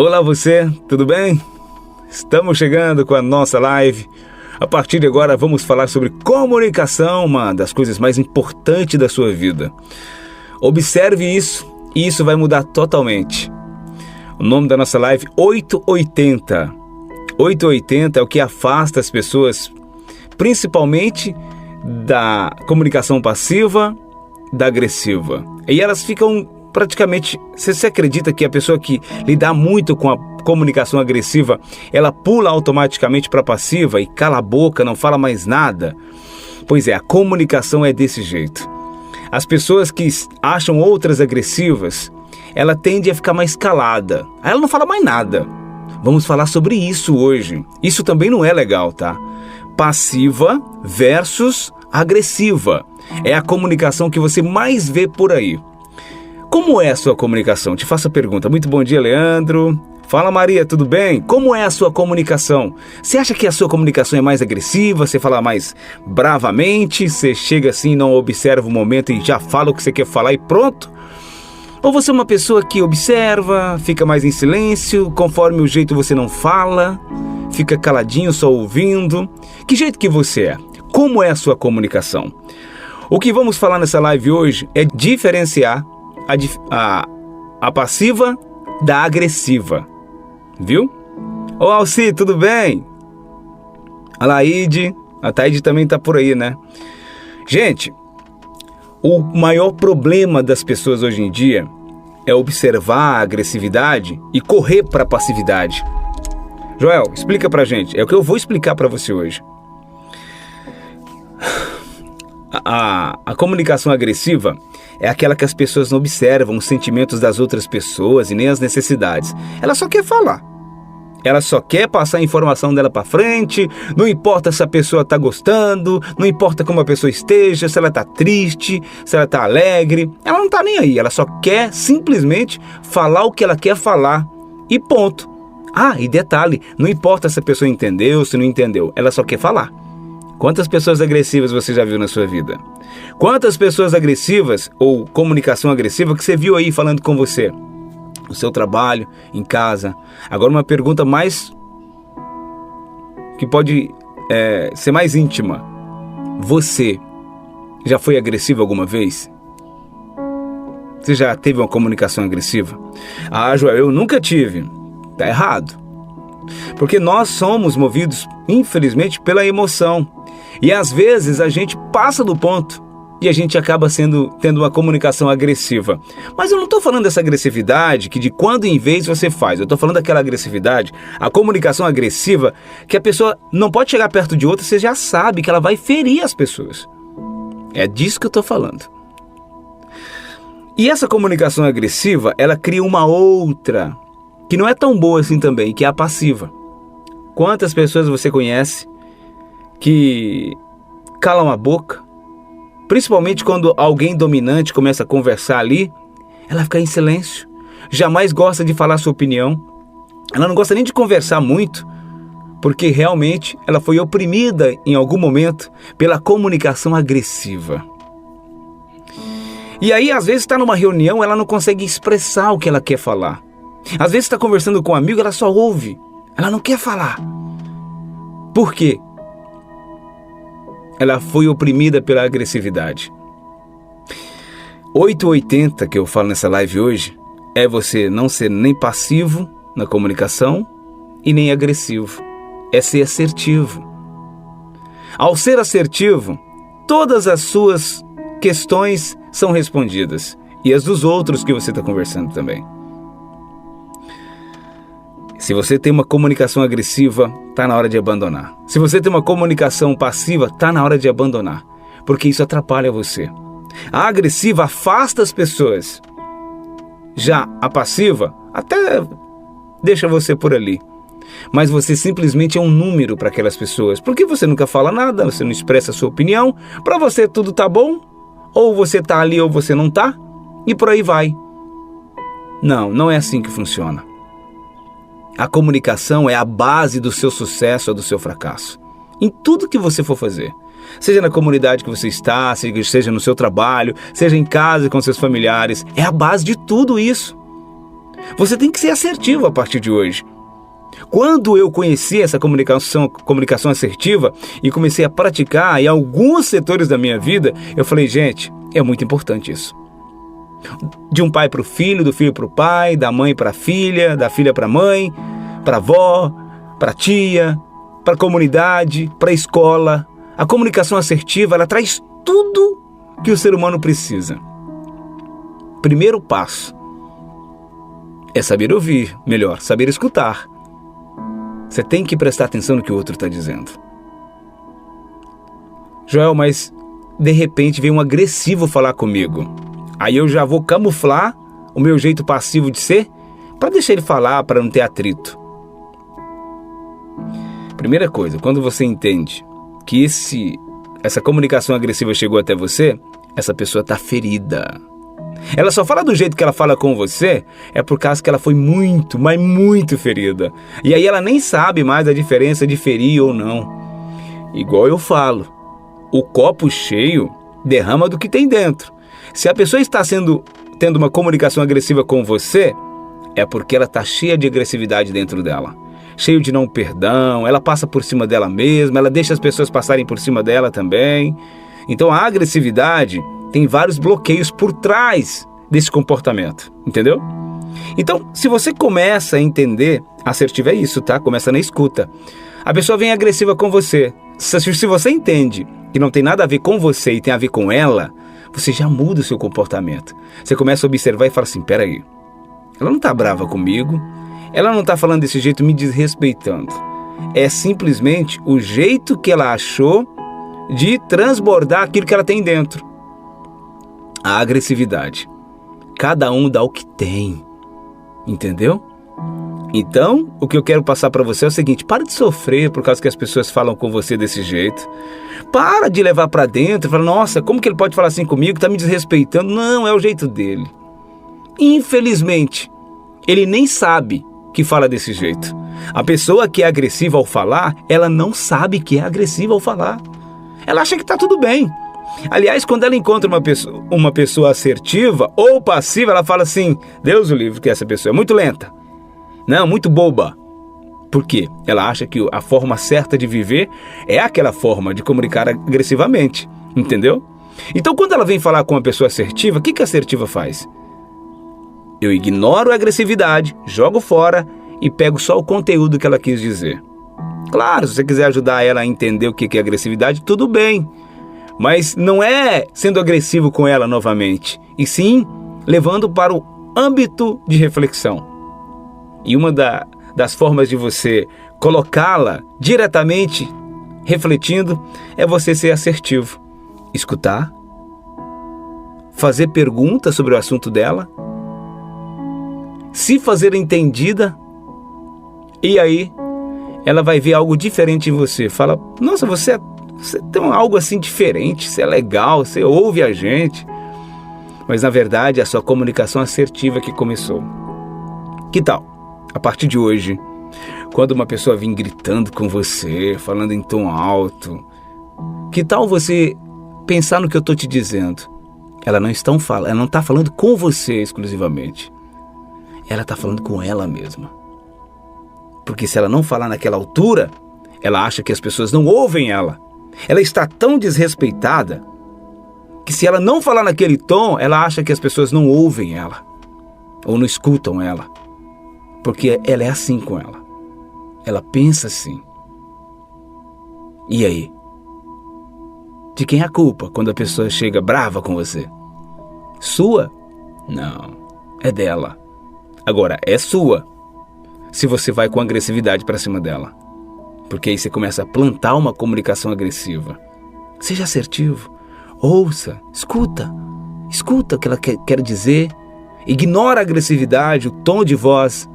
Olá você, tudo bem? Estamos chegando com a nossa live. A partir de agora vamos falar sobre comunicação, uma das coisas mais importantes da sua vida. Observe isso e isso vai mudar totalmente. O nome da nossa live, 880. 880 é o que afasta as pessoas, principalmente da comunicação passiva, da agressiva. E elas ficam praticamente... Você acredita que a pessoa que lidar muito com a comunicação agressiva, ela pula automaticamente para a passiva e cala a boca, não fala mais nada? Pois é, a comunicação é desse jeito. As pessoas que acham outras agressivas, ela tende a ficar mais calada. Ela não fala mais nada. Vamos falar sobre isso hoje. Isso também não é legal, tá? Passiva versus agressiva. É a comunicação que você mais vê por aí. Como é a sua comunicação? Te faço a pergunta. Muito bom dia, Leandro. Fala, Maria, tudo bem? Como é a sua comunicação? Você acha que a sua comunicação é mais agressiva? Você fala mais bravamente? Você chega assim, não observa o momento e já fala o que você quer falar e pronto? Ou você é uma pessoa que observa, fica mais em silêncio, conforme o jeito você não fala, fica caladinho só ouvindo? Que jeito que você é? Como é a sua comunicação? O que vamos falar nessa live hoje é diferenciar a passiva da agressiva. Viu? Ô Alci, tudo bem? A Laide, a Taide também tá por aí, né? Gente, o maior problema das pessoas hoje em dia é observar a agressividade e correr para a passividade. Joel, explica pra gente. É o que eu vou explicar pra você hoje. A comunicação agressiva é aquela que as pessoas não observam os sentimentos das outras pessoas e nem as necessidades. Ela só quer falar. Ela só quer passar a informação dela para frente, não importa se a pessoa está gostando, não importa como a pessoa esteja, se ela está triste, se ela está alegre. Ela não está nem aí, ela só quer simplesmente falar o que ela quer falar e ponto. Ah, e detalhe, não importa se a pessoa entendeu, se não entendeu, ela só quer falar. Quantas pessoas agressivas você já viu na sua vida? Quantas pessoas agressivas ou comunicação agressiva que você viu aí falando com você? No seu trabalho, em casa. Agora uma pergunta mais... que pode ser mais íntima. Você já foi agressivo alguma vez? Você já teve uma comunicação agressiva? Ah, Joel, eu nunca tive. Tá errado. Porque nós somos movidos, infelizmente, pela emoção. E às vezes a gente passa do ponto e a gente acaba tendo uma comunicação agressiva. Mas eu não estou falando dessa agressividade que de quando em vez você faz. Eu estou falando daquela agressividade, a comunicação agressiva, que a pessoa não pode chegar perto de outra, você já sabe que ela vai ferir as pessoas. É disso que eu estou falando. E essa comunicação agressiva, ela cria uma outra, que não é tão boa assim também, que é a passiva. Quantas pessoas você conhece que calam a boca, principalmente quando alguém dominante começa a conversar ali, ela fica em silêncio, jamais gosta de falar sua opinião, ela não gosta nem de conversar muito, porque realmente ela foi oprimida em algum momento pela comunicação agressiva. E aí às vezes está numa reunião, ela não consegue expressar o que ela quer falar. Às vezes está conversando com um amigo, ela só ouve, ela não quer falar. Por quê? Ela foi oprimida pela agressividade. 880 que eu falo nessa live hoje é você não ser nem passivo na comunicação e nem agressivo. É ser assertivo. Ao ser assertivo, todas as suas questões são respondidas. E as dos outros que você está conversando também. Se você tem uma comunicação agressiva, está na hora de abandonar. Se você tem uma comunicação passiva, está na hora de abandonar. Porque isso atrapalha você. A agressiva afasta as pessoas. Já a passiva até deixa você por ali. Mas você simplesmente é um número para aquelas pessoas. Porque você nunca fala nada, você não expressa a sua opinião. Para você tudo tá bom. Ou você tá ali ou você não tá. E por aí vai. Não, não é assim que funciona. A comunicação é a base do seu sucesso ou do seu fracasso. Em tudo que você for fazer. Seja na comunidade que você está, seja no seu trabalho, seja em casa com seus familiares. É a base de tudo isso. Você tem que ser assertivo a partir de hoje. Quando eu conheci essa comunicação assertiva e comecei a praticar em alguns setores da minha vida, eu falei, gente, é muito importante isso. De um pai para o filho, do filho para o pai, da mãe para a filha, da filha para a mãe, para a avó, para a tia, para a comunidade, para a escola. A comunicação assertiva, ela traz tudo que o ser humano precisa. Primeiro passo é saber ouvir, melhor, saber escutar. Você tem que prestar atenção no que o outro está dizendo. Joel, mas de repente vem um agressivo falar comigo. Aí eu já vou camuflar o meu jeito passivo de ser para deixar ele falar, para não ter atrito. Primeira coisa, quando você entende que essa comunicação agressiva chegou até você, essa pessoa está ferida. Ela só fala do jeito que ela fala com você é por causa que ela foi muito, mas muito ferida. E aí ela nem sabe mais a diferença de ferir ou não. Igual eu falo, o copo cheio derrama do que tem dentro. Se a pessoa está tendo uma comunicação agressiva com você, é porque ela está cheia de agressividade dentro dela. Cheio de não perdão, ela passa por cima dela mesma, ela deixa as pessoas passarem por cima dela também. Então a agressividade tem vários bloqueios por trás desse comportamento, entendeu? Então, se você começa a entender, assertivo é isso, tá? Começa na escuta. A pessoa vem agressiva com você. Se você entende que não tem nada a ver com você e tem a ver com ela, você já muda o seu comportamento. Você começa a observar e fala assim, peraí, ela não tá brava comigo, ela não tá falando desse jeito me desrespeitando. É simplesmente o jeito que ela achou de transbordar aquilo que ela tem dentro. A agressividade. Cada um dá o que tem. Entendeu? Então, o que eu quero passar para você é o seguinte, para de sofrer por causa que as pessoas falam com você desse jeito. Para de levar para dentro e falar, nossa, como que ele pode falar assim comigo? Tá me desrespeitando. Não, é o jeito dele. Infelizmente, ele nem sabe que fala desse jeito. A pessoa que é agressiva ao falar, ela não sabe que é agressiva ao falar. Ela acha que tá tudo bem. Aliás, quando ela encontra uma pessoa assertiva ou passiva, ela fala assim, Deus o livre, que essa pessoa é muito lenta. Não, muito boba. Por quê? Ela acha que a forma certa de viver é aquela forma de comunicar agressivamente. Entendeu? Então, quando ela vem falar com uma pessoa assertiva, o que a assertiva faz? Eu ignoro a agressividade, jogo fora e pego só o conteúdo que ela quis dizer. Claro, se você quiser ajudar ela a entender o que é agressividade, tudo bem. Mas não é sendo agressivo com ela novamente, e sim levando para o âmbito de reflexão. E uma das formas de você colocá-la diretamente refletindo é você ser assertivo. Escutar, fazer perguntas sobre o assunto dela, se fazer entendida, e aí ela vai ver algo diferente em você. Fala, nossa, você tem algo assim diferente, você é legal, você ouve a gente. Mas na verdade é a sua comunicação assertiva que começou. Que tal? A partir de hoje, quando uma pessoa vir gritando com você, falando em tom alto, que tal você pensar no que eu estou te dizendo? Ela não está falando com você exclusivamente. Ela está falando com ela mesma. Porque se ela não falar naquela altura, ela acha que as pessoas não ouvem ela. Ela está tão desrespeitada que se ela não falar naquele tom, ela acha que as pessoas não ouvem ela ou não escutam ela. Porque ela é assim com ela. Ela pensa assim. E aí? De quem é a culpa quando a pessoa chega brava com você? Sua? Não, é dela. Agora, é sua se você vai com agressividade para cima dela. Porque aí você começa a plantar uma comunicação agressiva. Seja assertivo. Ouça, escuta o que ela quer dizer. Ignora a agressividade, o tom de voz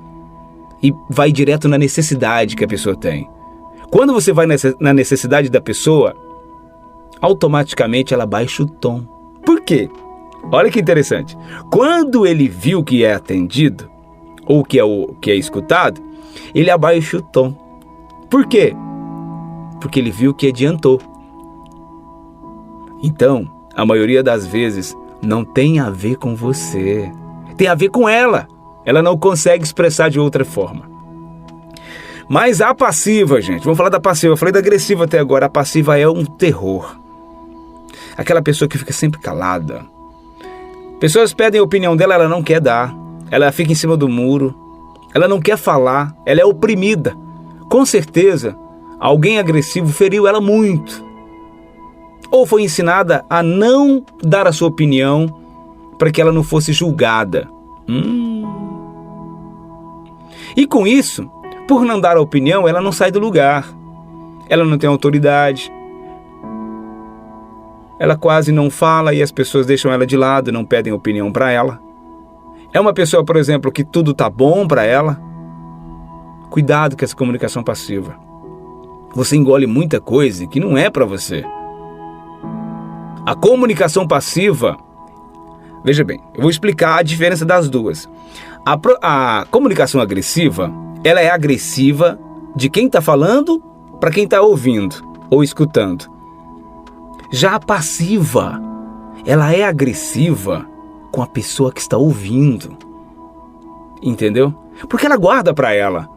e vai direto na necessidade que a pessoa tem. Quando você vai na necessidade da pessoa, automaticamente ela baixa o tom. Por quê? Olha que interessante. Quando ele viu que é atendido, ou que é escutado, ele abaixa o tom. Por quê? Porque ele viu que adiantou. Então, a maioria das vezes, não tem a ver com você. Tem a ver com ela. Ela não consegue expressar de outra forma. Mas a passiva, gente, vamos falar da passiva. Eu falei da agressiva até agora. A passiva é um terror. Aquela pessoa que fica sempre calada. Pessoas pedem a opinião dela, ela não quer dar. Ela fica em cima do muro. Ela não quer falar. Ela é oprimida. Com certeza, alguém agressivo feriu ela muito. Ou foi ensinada a não dar a sua opinião para que ela não fosse julgada. E com isso, por não dar a opinião, ela não sai do lugar. Ela não tem autoridade. Ela quase não fala e as pessoas deixam ela de lado, não pedem opinião para ela. É uma pessoa, por exemplo, que tudo tá bom para ela. Cuidado com essa comunicação passiva. Você engole muita coisa que não é para você. A comunicação passiva, veja bem, eu vou explicar a diferença das duas. A comunicação agressiva, ela é agressiva de quem está falando para quem está ouvindo ou escutando. Já a passiva, ela é agressiva com a pessoa que está ouvindo. Entendeu? Porque ela guarda para ela.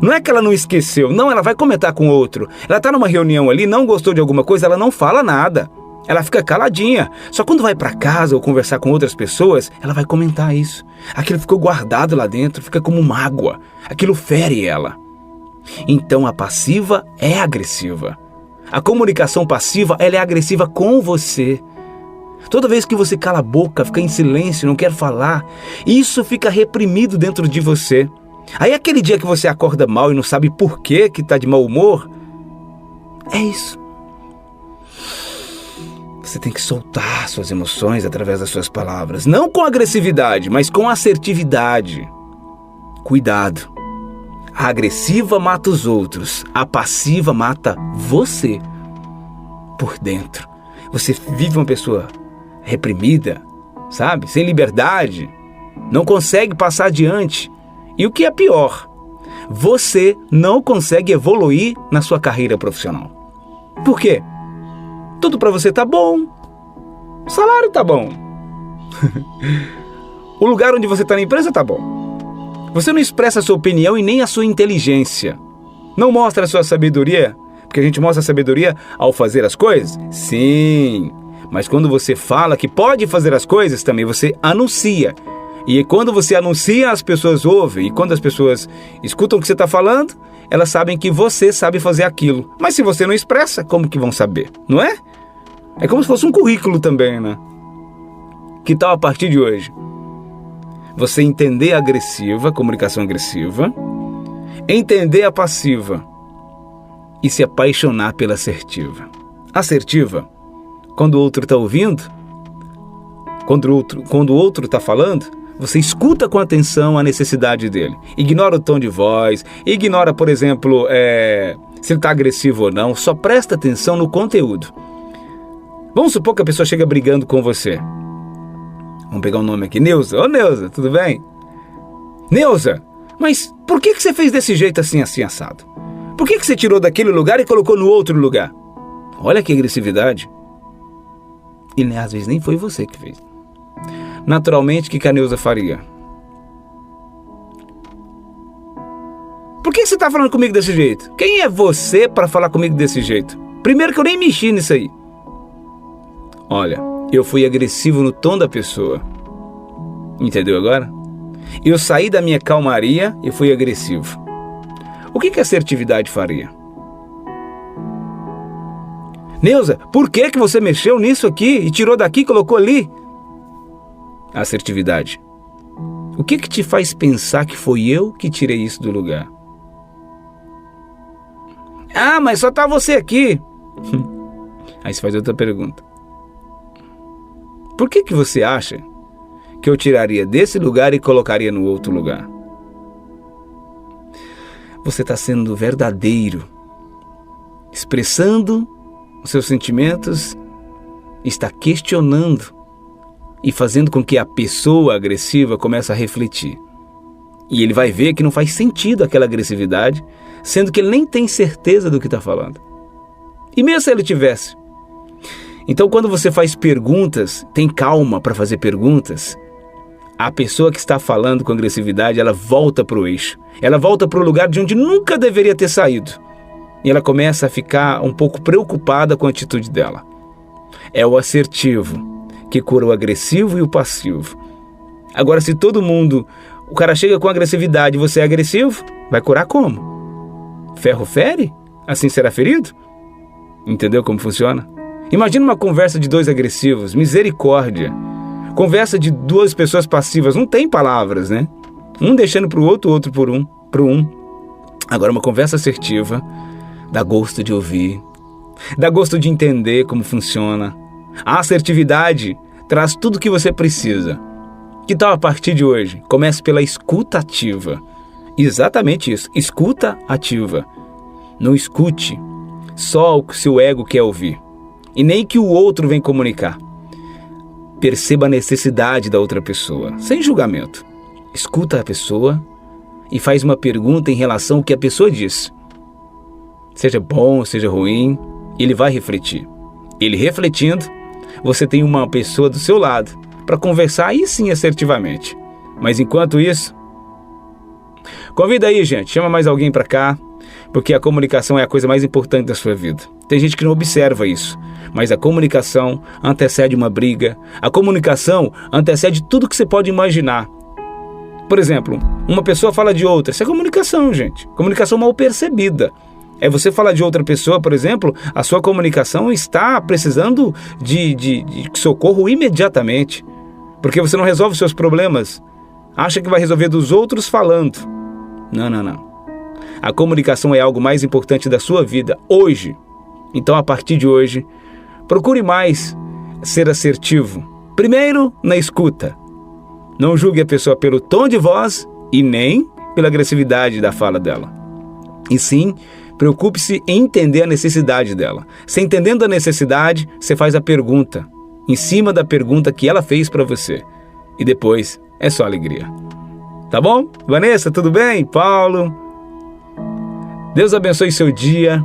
Não é que ela não esqueceu, não, ela vai comentar com outro. Ela está numa reunião ali, não gostou de alguma coisa, ela não fala nada. Ela fica caladinha. Só quando vai para casa ou conversar com outras pessoas, ela vai comentar isso. Aquilo ficou guardado lá dentro, fica como mágoa. Aquilo fere ela. Então a passiva é agressiva. A comunicação passiva, ela é agressiva com você. Toda vez que você cala a boca, fica em silêncio, não quer falar, isso fica reprimido dentro de você. Aí aquele dia que você acorda mal e não sabe por que está de mau humor, é isso. Você tem que soltar suas emoções através das suas palavras. Não com agressividade, mas com assertividade. Cuidado. A agressiva mata os outros. A passiva mata você por dentro. Você vive uma pessoa reprimida, sabe? Sem liberdade. Não consegue passar adiante. E o que é pior, você não consegue evoluir na sua carreira profissional. Por quê? Tudo para você tá bom, o salário tá bom, o lugar onde você tá na empresa tá bom. Você não expressa a sua opinião e nem a sua inteligência. Não mostra a sua sabedoria, porque a gente mostra a sabedoria ao fazer as coisas? Sim, mas quando você fala que pode fazer as coisas, também você anuncia. E quando você anuncia, as pessoas ouvem. E quando as pessoas escutam o que você está falando, elas sabem que você sabe fazer aquilo. Mas se você não expressa, como que vão saber? Não é? É como se fosse um currículo também, né? Que tal a partir de hoje? Você entender a agressiva, comunicação agressiva, entender a passiva e se apaixonar pela assertiva. Assertiva, quando o outro está ouvindo, quando o outro está falando, você escuta com atenção a necessidade dele. Ignora o tom de voz, ignora, por exemplo, se ele está agressivo ou não, só presta atenção no conteúdo. Vamos supor que a pessoa chega brigando com você. Vamos pegar um nome aqui, Neuza. Ô Neuza, tudo bem? Neuza, mas por que você fez desse jeito assim, assim, assado? Por que você tirou daquele lugar e colocou no outro lugar? Olha que agressividade. E às vezes nem foi você que fez. Naturalmente, o que a Neuza faria? Por que você está falando comigo desse jeito? Quem é você para falar comigo desse jeito? Primeiro que eu nem mexi nisso aí. Olha, eu fui agressivo no tom da pessoa. Entendeu agora? Eu saí da minha calmaria e fui agressivo. O que a assertividade faria? Neuza, por que você mexeu nisso aqui e tirou daqui e colocou ali? Assertividade. O que te faz pensar que foi eu que tirei isso do lugar? Ah, mas só tá você aqui. Aí você faz outra pergunta. Por que você acha que eu tiraria desse lugar e colocaria no outro lugar? Você está sendo verdadeiro, expressando os seus sentimentos, está questionando e fazendo com que a pessoa agressiva comece a refletir. E ele vai ver que não faz sentido aquela agressividade, sendo que ele nem tem certeza do que está falando. E mesmo se ele tivesse. Então, quando você faz perguntas, tem calma para fazer perguntas, a pessoa que está falando com agressividade, ela volta para o eixo. Ela volta para o lugar de onde nunca deveria ter saído. E ela começa a ficar um pouco preocupada com a atitude dela. É o assertivo que cura o agressivo e o passivo. Agora, se todo mundo, o cara chega com agressividade e você é agressivo, vai curar como? Ferro fere? Assim será ferido? Entendeu como funciona? Imagina uma conversa de dois agressivos, misericórdia. Conversa de duas pessoas passivas, não tem palavras, né? Um deixando para o outro, outro pro um. Agora, uma conversa assertiva, dá gosto de ouvir, dá gosto de entender como funciona. A assertividade traz tudo o que você precisa. Que tal a partir de hoje? Comece pela escuta ativa. Exatamente isso, escuta ativa. Não escute só o que seu ego quer ouvir. E nem que o outro vem comunicar. Perceba a necessidade da outra pessoa, sem julgamento. Escuta a pessoa e faz uma pergunta em relação ao que a pessoa diz. Seja bom, seja ruim, ele vai refletir. Ele refletindo, você tem uma pessoa do seu lado para conversar aí sim assertivamente. Mas enquanto isso, convida aí, gente, chama mais alguém para cá, porque a comunicação é a coisa mais importante da sua vida. Tem gente que não observa isso, mas a comunicação antecede uma briga, a comunicação antecede tudo que você pode imaginar. Por exemplo, uma pessoa fala de outra, isso é comunicação, gente, comunicação mal percebida. É você falar de outra pessoa, por exemplo, a sua comunicação está precisando de socorro imediatamente, porque você não resolve os seus problemas, acha que vai resolver dos outros falando. Não. A comunicação é algo mais importante da sua vida hoje. Então, a partir de hoje, procure mais ser assertivo. Primeiro, na escuta. Não julgue a pessoa pelo tom de voz e nem pela agressividade da fala dela. E sim, preocupe-se em entender a necessidade dela. Se entendendo a necessidade, você faz a pergunta, em cima da pergunta que ela fez para você. E depois, é só alegria. Tá bom? Vanessa, tudo bem? Paulo? Deus abençoe seu dia.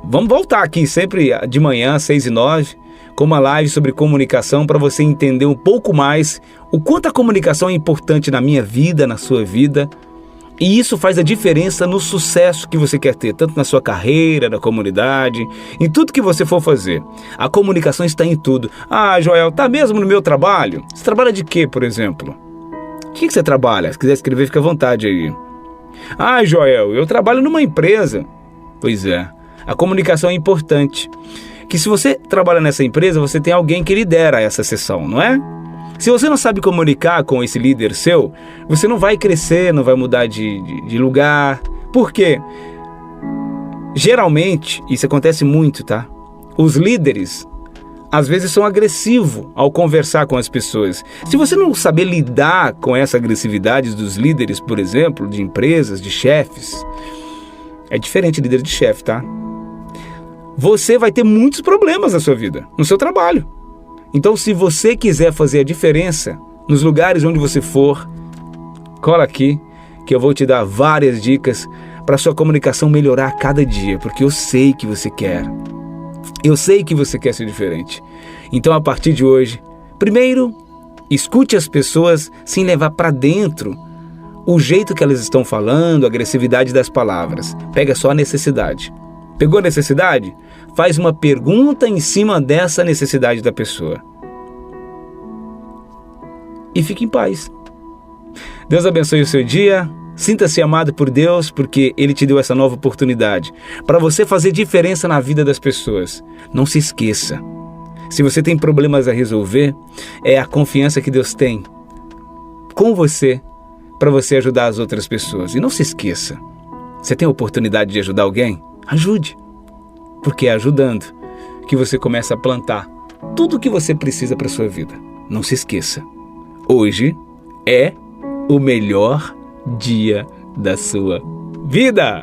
Vamos voltar aqui sempre de manhã, 6h09, com uma live sobre comunicação para você entender um pouco mais o quanto a comunicação é importante na minha vida, na sua vida. E isso faz a diferença no sucesso que você quer ter, tanto na sua carreira, na comunidade, em tudo que você for fazer. A comunicação está em tudo. Ah, Joel, tá mesmo no meu trabalho? Você trabalha de quê, por exemplo? O que você trabalha? Se quiser escrever, fica à vontade aí. Ah, Joel, eu trabalho numa empresa. Pois é, a comunicação é importante. Que se você trabalha nessa empresa, você tem alguém que lidera essa sessão, não é? Se você não sabe comunicar com esse líder seu, você não vai crescer, não vai mudar de lugar. Por quê? Geralmente, isso acontece muito, tá? Os líderes, às vezes, são agressivos ao conversar com as pessoas. Se você não saber lidar com essa agressividade dos líderes, por exemplo, de empresas, de chefes, é diferente líder de chefe, tá? Você vai ter muitos problemas na sua vida, no seu trabalho. Então, se você quiser fazer a diferença nos lugares onde você for, cola aqui que eu vou te dar várias dicas para sua comunicação melhorar a cada dia, porque eu sei que você quer. Eu sei que você quer ser diferente. Então, a partir de hoje, primeiro, escute as pessoas sem levar para dentro o jeito que elas estão falando, a agressividade das palavras. Pega só a necessidade. Pegou a necessidade? Faz uma pergunta em cima dessa necessidade da pessoa. E fique em paz. Deus abençoe o seu dia. Sinta-se amado por Deus, porque Ele te deu essa nova oportunidade para você fazer diferença na vida das pessoas. Não se esqueça. Se você tem problemas a resolver, é a confiança que Deus tem com você para você ajudar as outras pessoas. E não se esqueça. Você tem a oportunidade de ajudar alguém? Ajude. Porque é ajudando que você começa a plantar tudo o que você precisa para a sua vida. Não se esqueça. Hoje é o melhor dia da sua vida.